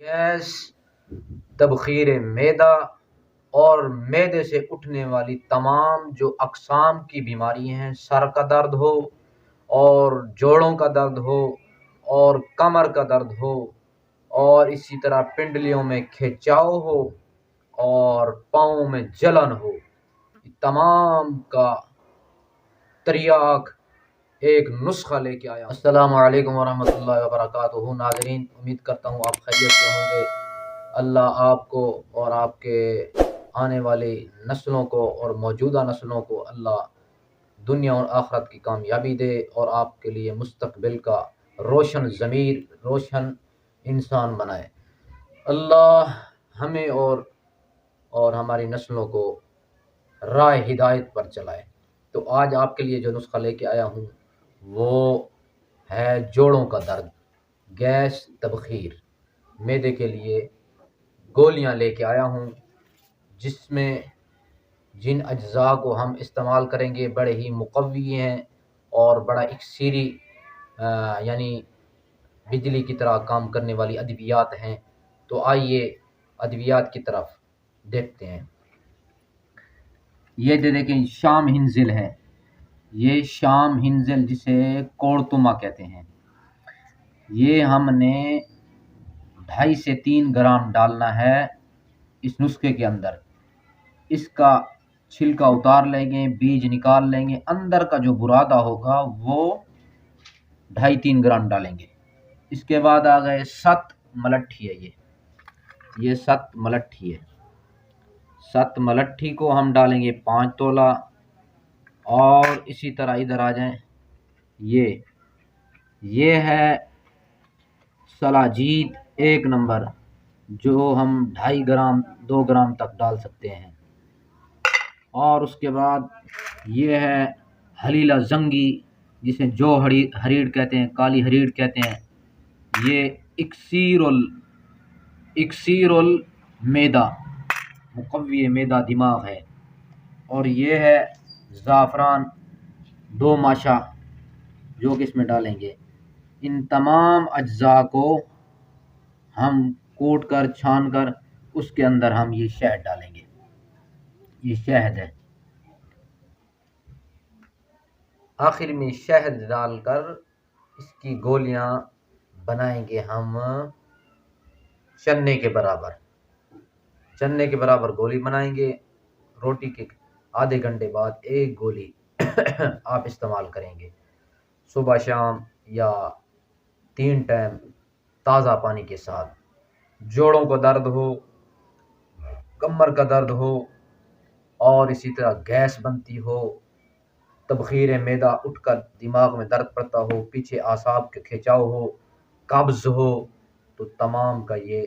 Gas, तबखीर मैदा और मैदे से उठने वाली तमाम जो अक़साम की बीमारी हैं, सर का दर्द हो और जोड़ों का दर्द हो और कमर का दर्द हो और इसी तरह पिंडलियों में खिंचाव हो और पाँव में जलन हो, तमाम का तरियाक एक नुस्खा लेके आया। अस्सलामु अलैकुम वरहमतुल्लाहि वबरकातुहू। नाज़रीन, उम्मीद करता हूँ आप खैरियत से होंगे। अल्लाह आपको और आपके आने वाली नस्लों को और मौजूदा नस्लों को अल्लाह दुनिया और आखिरत की कामयाबी दे और आपके लिए मुस्तकबिल का रोशन ज़मीर, रोशन इंसान बनाए। अल्लाह हमें और हमारी नस्लों को राह हिदायत पर चलाए। तो आज आपके लिए जो नुस्खा लेके आया हूँ वो है जोड़ों का दर्द, गैस, तबखीर, मैदे के लिए गोलियां लेके आया हूँ, जिसमें जिन अज्जा को हम इस्तेमाल करेंगे बड़े ही मुक़व्वी हैं और बड़ा इक्सीरी यानी बिजली की तरह काम करने वाली अद्वियात हैं। तो आइए अद्वियात की तरफ देखते हैं। ये देखें, शाम हिंजिल है। ये शाम हिंजिल जिसे कोड़तुमा कहते हैं, ये हमने 2.5 से 3 ग्राम डालना है इस नुस्खे के अंदर। इसका छिलका उतार लेंगे, बीज निकाल लेंगे, अंदर का जो बुरादा होगा वो 2.5-3 ग्राम डालेंगे। इसके बाद आ गए सत मलट्ठी है। ये सत मलट्ठी है। सत मलट्ठी को हम डालेंगे 5 तोला। और इसी तरह इधर आ जाएं, ये है सलाजीत 1 नंबर, जो हम 2.5 ग्राम 2 ग्राम तक डाल सकते हैं। और उसके बाद ये है हलीला जंगी, जिसे जो हरीड़ कहते हैं, काली हरीड़ कहते हैं। ये इक्सीरुल मैदा, मुक़व्वी मैदा दिमाग है। और ये है ज़ाफ़रान 2 माशा, जो कि इसमें डालेंगे। इन तमाम अज्जा को हम कूट कर छान कर उसके अंदर हम ये शहद डालेंगे। ये शहद है। आखिर में शहद डालकर इसकी गोलियां बनाएंगे हम चन्ने के बराबर गोली बनाएंगे। रोटी के आधे घंटे बाद 1 गोली आप इस्तेमाल करेंगे, सुबह शाम या 3 टाइम ताज़ा पानी के साथ। जोड़ों का दर्द हो, कमर का दर्द हो और इसी तरह गैस बनती हो, तबखीर मैदा उठकर दिमाग में दर्द पड़ता हो, पीछे आसाब के खिंचाव हो, कब्ज़ हो, तो तमाम का ये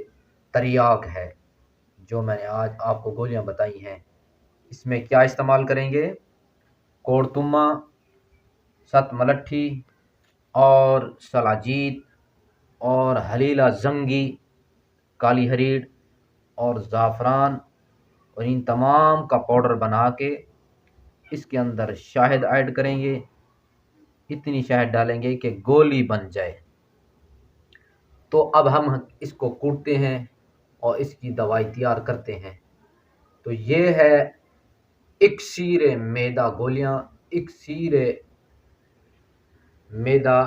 तरियाक है जो मैंने आज आपको गोलियां बताई हैं। इसमें क्या इस्तेमाल करेंगे? कोड़तुमा, सत मलट्ठी और सलाजीत और हलीला जंगी, काली हरीड़ और ज़ाफ़रान, और इन तमाम का पाउडर बना के इसके अंदर शहद ऐड करेंगे। इतनी शहद डालेंगे कि गोली बन जाए। तो अब हम इसको कूटते हैं और इसकी दवाई तैयार करते हैं। तो ये है इक्सीर मैदा गोलियां, इक्सीर मैदा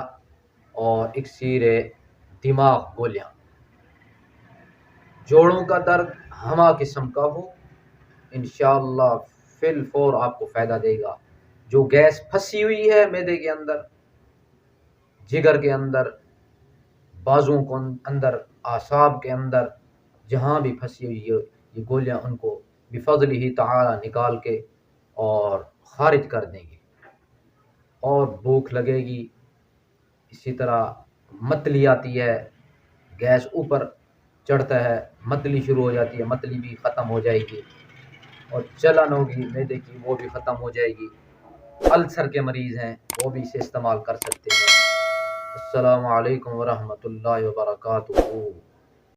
और इक्सीर दिमाग गोलियां। जोड़ों का दर्द हमा किस्म का हो, इंशाअल्लाह फिल फौर आपको फ़ायदा देगा। जो गैस फंसी हुई है मैदे के अंदर, जिगर के अंदर, बाजुओं को अंदर, आसाब के अंदर, जहाँ भी फंसी हुई है, ये गोलियां उनको बिफज़लिही तआला निकाल के और ख़ारिज कर देंगे। और भूख लगेगी, इसी तरह मतली आती है, गैस ऊपर चढ़ता है, मतली शुरू हो जाती है, मतली भी ख़त्म हो जाएगी। और जलन होगी मैदे की, वो भी ख़त्म हो जाएगी। अल्सर के मरीज़ हैं वो भी इसे इस्तेमाल कर सकते हैं। अस्सलामु अलैकुम वरहमतुल्लाहि वबरकातुहू।